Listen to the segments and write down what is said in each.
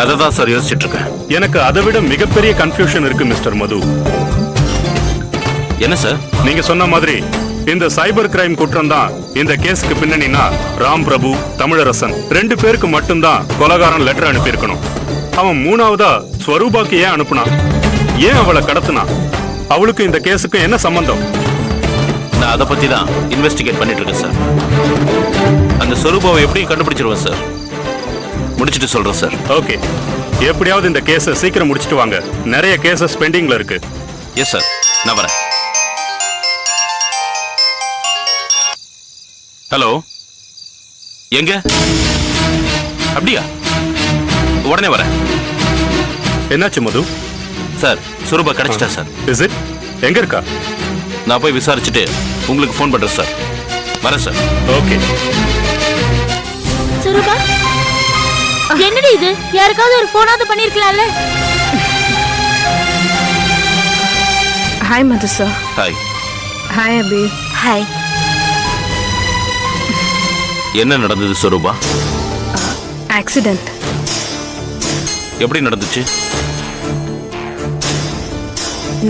அதை தான் சார் யோசிச்சுட்டு இருக்கேன். எனக்கு அதை விட மிகப்பெரிய கன்ஃபியூஷன் இருக்கு மிஸ்டர் மது. என்ன சார்? நீங்க சொன்ன மாதிரி இந்த சைபர் கிரைம் குற்றம் தான் இந்த கேஸுக்கு பின்னணினா ராம் பிரபு, தமிழரசன் 2 பேருக்கு மட்டும்தான் கொலைகாரன் லெட்டர் அனுப்பியிருக்கணும். அவன் 3ஆவதா ஸ்வரூபாக்கு ஏன் அனுப்புனா? ஏன் அவளை கடத்தினா? அவளுக்கு இந்த கேஸுக்கு என்ன சம்பந்தம்? நான் அதை பத்தி தான் இன்வெஸ்டிகேட் பண்ணிட்டு இருக்கேன் சார். அந்த ஸ்வரூபாவை எப்படி கண்டுபிடிச்சிருவேன் சார். முடிச்சிட்டு சொல்றேன் சார். ஓகே, எப்படியாவது இந்த கேஸை சீக்கிரம் முடிச்சிட்டு வாங்க. நிறைய கேசஸ் பெண்டிங்ல இருக்கு. எஸ் சார், நான் வரேன். ஹலோ, எங்க? அப்படியா? உடனே வரேன். என்னாச்சு மது? சார், சுரூபா கிடைச்சிட்டா சார். Is it? எங்க இருக்கா? நான் போய் விசாரிச்சுட்டு உங்களுக்கு ஃபோன் பண்றேன் சார். வரேன் சார். ஓகே. சுரூபா, என்னடி இது? யாருக்காவது ஒரு போனாவது பண்ணிருக்கலாம்ல? ஹாய் மது சார். ஹாய். ஹாய் அபி. ஹாய். என்ன நடந்தது சுரூபா? ஆக்சிடென்ட். எப்படி நடந்துச்சு?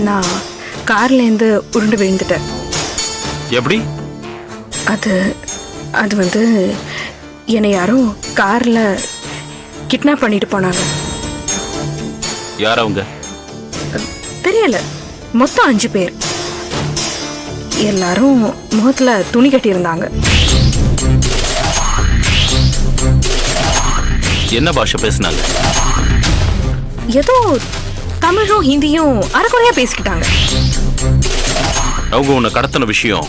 நான் கார்லேருந்து உருண்டு விழுந்துட்டேன். எப்படி? அது வந்து என்னை யாரோ கார்ல கிட்னாப் பண்ணிட்டு போனாங்க. யார் அவங்க? தெரியல. மொத்தம் 5 பேர். எல்லாரும் முகத்துல துணி கட்டி இருந்தாங்க. என்ன பாஷை பேசினாங்க? ஏதோ தமிழும் ஹிந்தியும் அரைக்குறையா பேசிக்கிட்டாங்க. அவங்க உன்னை கடத்தின விஷயம்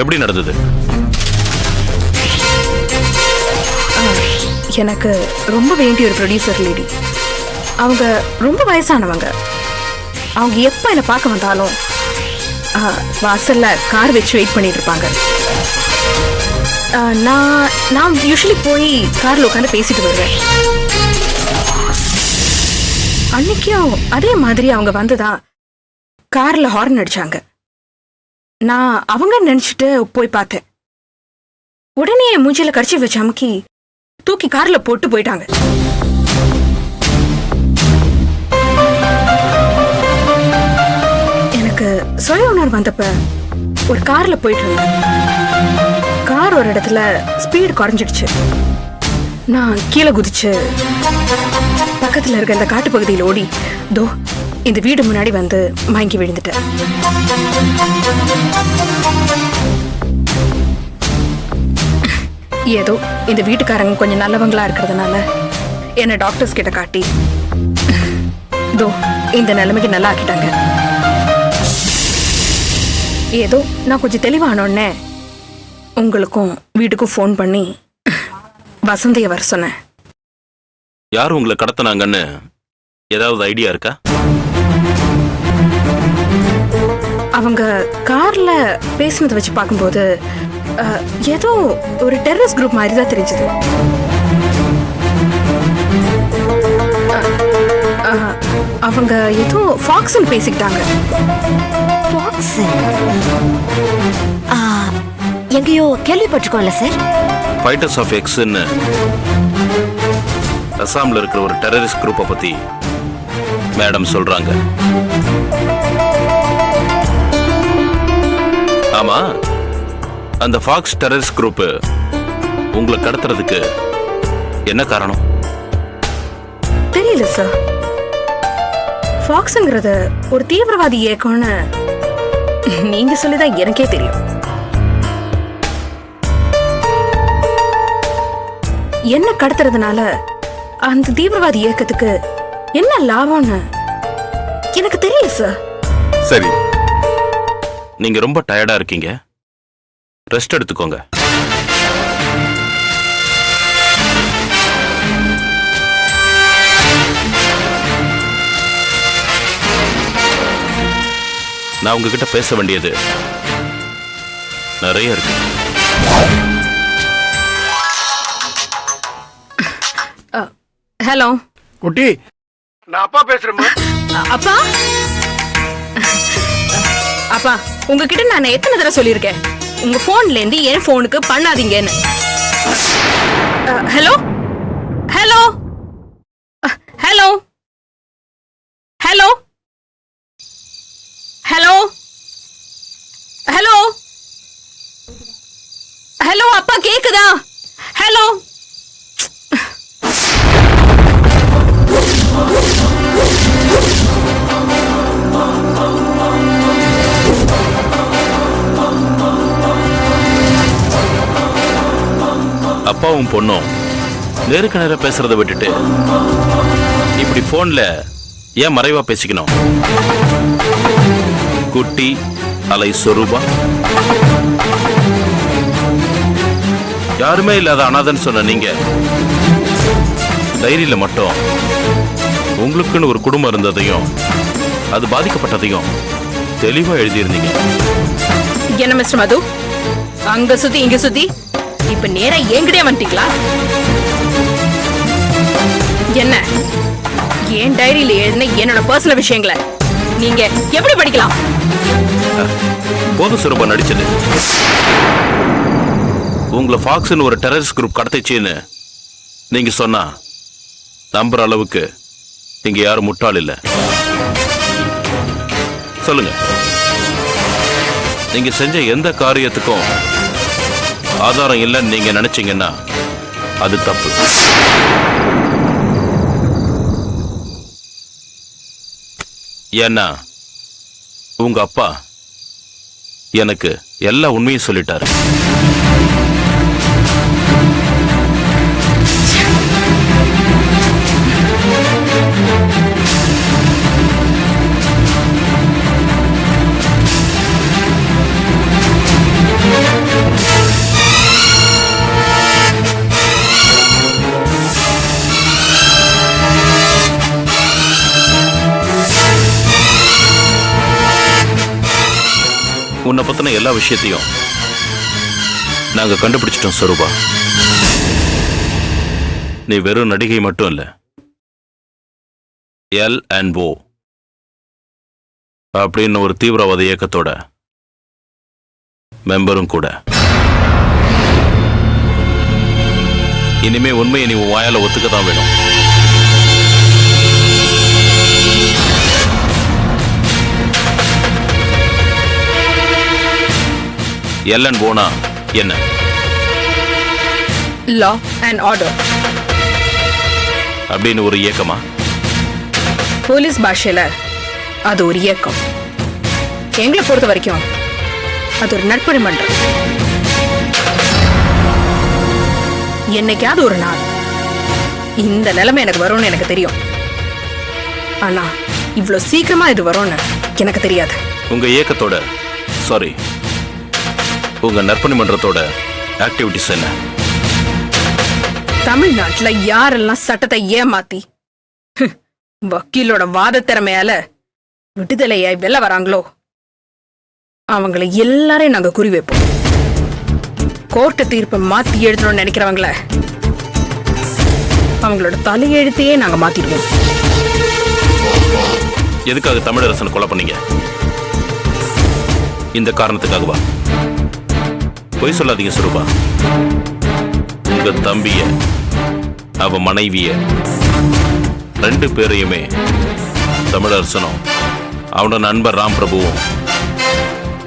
எப்படி நடந்தது? எனக்கு ரொம்ப வேண்டிய ஒரு ப்ரொடியூசர் லேடி. அவங்க ரொம்ப வயசானவங்க. அவங்க எப்போ என்னை பார்க்க வந்தாலும் வாசல்ல கார் வச்சு வெயிட் பண்ணிட்டு இருப்பாங்க. நான் யூஸ்வலி போய் கார்ல உட்காந்து பேசிட்டு வருவேன். அன்னைக்கும் அதே மாதிரி அவங்க வந்துதான் கார்ல ஹார்ன் அடிச்சாங்க. நான் அவங்க நினைச்சிட்டு போய் பார்த்தேன். உடனே மூஞ்சில கர்ச்சீஃப் வச்சு அமுக்கி தூக்கி கார்ல போட்டு போயிட்டாங்க. எனக்கு சுய உணர்வு வந்தப்ப ஒரு கார்ல போயிட்டு இருந்தேன். கார் ஒரு இடத்துல ஸ்பீடு குறைஞ்சிடுச்சு. நான் கீழே குதிச்சு பக்கத்துல இருக்க இந்த காட்டு பகுதியில் ஓடி தோ இந்த வீடு முன்னாடி வந்து மயங்கி விழுந்துட்டேன். ஏதோ இந்த வீட்டுக்காரங்க கொஞ்சம் நல்லவங்களா இருக்கிறதுனால என்ன டாக்டர்ஸ் கிட்ட காட்டி தோ இந்த நிலைமைக்கு நல்லா ஆக்கிட்டாங்க. ஏதோ நான் கொஞ்சம் தெளிவானோடனே உங்களுக்கும் வீட்டுக்கும் ஃபோன் பண்ணி வசந்தியை வர சொன்னேன். யார் உங்களை கடத்தினாங்கன்னு ஏதாவது ஐடியா இருக்கா? அவங்க கார்ல பேசினதை வச்சு பார்க்கும்போது ஏதோ ஒரு டெரரிஸ்ட் குரூப் மாதிரி தான் தெரிஞ்சது. அவங்க ஏதோ ஃபாக்ஸ்ன்னு பேசிக்கிட்டாங்க. எங்கேயோ கேள்விப்பட்டிருக்கோம்ல சார். ஃபைட்டர்ஸ் ஆஃப் எக்ஸ்ன்னு அசாம்ல இருக்கிற ஒரு டெரரிஸ்ட் குரூப்பை பத்தி மேடம் சொல்றாங்க. ஆமா, அந்த ஃபாக்ஸ் டெரரிஸ்ட் குரூப் உங்களை கடத்துறதுக்கு என்ன காரணம்? தெரியல சார். ஃபாக்ஸ்ங்கிறது ஒரு தீவிரவாதி இயக்கம்னு நீங்க சொல்லிதான் எனக்கே தெரியும். என்ன கடத்துறதுனால அந்த தீவிரவாதி இயக்கத்துக்கு என்ன லாபம்னு எனக்கு தெரியல சார். சரி, நீங்க ரொம்ப டயர்டா இருக்கீங்க, ரெஸ்ட் எடுத்துக்கோங்க. நான் உங்ககிட்ட பேச வேண்டியது நிறைய இருக்கு. ஹலோ குட்டி, நான் அப்பா பேசுறேன். அப்பா, அப்பா உங்ககிட்ட நான் எத்தனை தடவை சொல்லியிருக்கேன் உங்க போன்ல இருந்து என் போனுக்கு பண்ணாதீங்கன்னு. ஹலோ ஹலோ அப்பாவும் பொண்ணும் நேருக்கு நேரம் பேசுறதை விட்டுட்டு இப்படி போன்ல ஏன் மறைவா பேசிக்கணும்? குட்டி அலை சொரூபா யாருமே இல்லாத அனாதன்னு சொன்ன நீங்க டைரியில மட்டும் உங்களுக்குன்னு ஒரு குடும்பம் இருந்ததையும் அது பாதிக்கப்பட்டதையும் தெளிவா எழுதியிருந்தீங்க. என்ன மிஸ்டர் மது, அங்க சுத்தி இங்க சுத்தி இப்ப நேரா என்கிட்டே வந்துட்டீங்களா? என்ன என் டைரியில எழுதின என்னோட பர்சனல் விஷயங்களை நீங்க எப்படி படிக்கலாம்? போதும் சொரூபா நடிச்சது. உங்களை ஃபாக்ஸ்னு ஒரு டெரரிஸ்ட் குரூப் கடத்திச்சுன்னு நீங்க சொன்னா நம்புற அளவுக்கு இங்க யாரும் முட்டாள் இல்ல. சொல்லுங்க, நீங்க செஞ்ச எந்த காரியத்துக்கும் ஆதாரம் இல்லைன்னு நீங்க நினைச்சீங்கன்னா அது தப்பு. ஏன்னா உங்க அப்பா எனக்கு எல்லா உண்மையும் சொல்லிட்டாரு. உன்னை பத்தின எல்லா விஷயத்தையும் நாங்க கண்டுபிடிச்சிட்டோம் சொரூபா. நீ வெறும் நடிகை மட்டும் இல்ல, L&O அப்படின்னு ஒரு தீவிரவாத இயக்கத்தோட மெம்பரும் கூட. இனிமே உண்மையை நீ உன் வாயால ஒத்துக்கதான் வேணும். L&Oனா என்ன? லா அண்ட் ஆர்டர் அப்படின்னு ஒரு இயக்கமா? போலீஸ் பாஷையில அது ஒரு இயக்கம். எங்களை பொறுத்த வரைக்கும் அது ஒரு நட்பணி மன்றம். என்னைக்காவது ஒரு நாள் இந்த நிலைமை எனக்கு வரும்னு எனக்கு தெரியும். ஆனா இவ்வளவு சீக்கிரமா இது வரும்னு எனக்கு தெரியாது. உங்க இயக்கத்தோட சாரி உங்க நற்பணி மன்றத்தோட ஆக்டிவிட்டிஸ் என்ன? தமிழ்நாட்டுல யாரெல்லாம் சட்டத்தை ஏமாத்தி வக்கீலோட வாத திறமையால விடுதலையாய் வெளில வராங்களோ அவங்களை எல்லாரையும் நாங்க குறி வைப்போம். கோர்ட்டு தீர்ப்பை மாத்தி எழுதணும்னு நினைக்கிறவங்கள அவங்களோட தலையெழுத்தையே நாங்க மாத்திடுவோம். எதுக்காக தமிழரசன் கொலை பண்ணீங்க? இந்த காரணத்துக்காகவா? பொய் சொல்லாதீங்க சொரூபா. உங்க தம்பிய அவ மனைவிய ரெண்டு பேரையுமே தமிழரசனும் அவனோட நண்பர் ராம் பிரபுவும்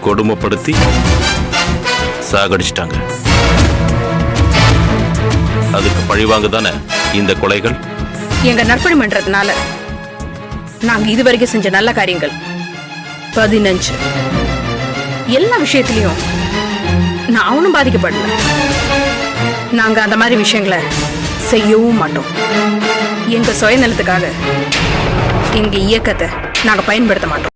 கொடுமைப்படுத்தி சாகடிச்சிட்டாங்க. அதுக்கு பழிவாங்க தானே இந்த கொலைகள்? எங்க நற்பணி மன்றத்தினால நாங்க இதுவரைக்கும் செஞ்ச நல்ல காரியங்கள் 15. எல்லா விஷயத்திலையும் நான் அவனும் பாதிக்கப்படல. நாங்க அந்த மாதிரி விஷயங்களை செய்யவும் மாட்டோம். எங்க சுயநலத்துக்காக எங்க இயக்கத்தை நாங்க பயன்படுத்த மாட்டோம்.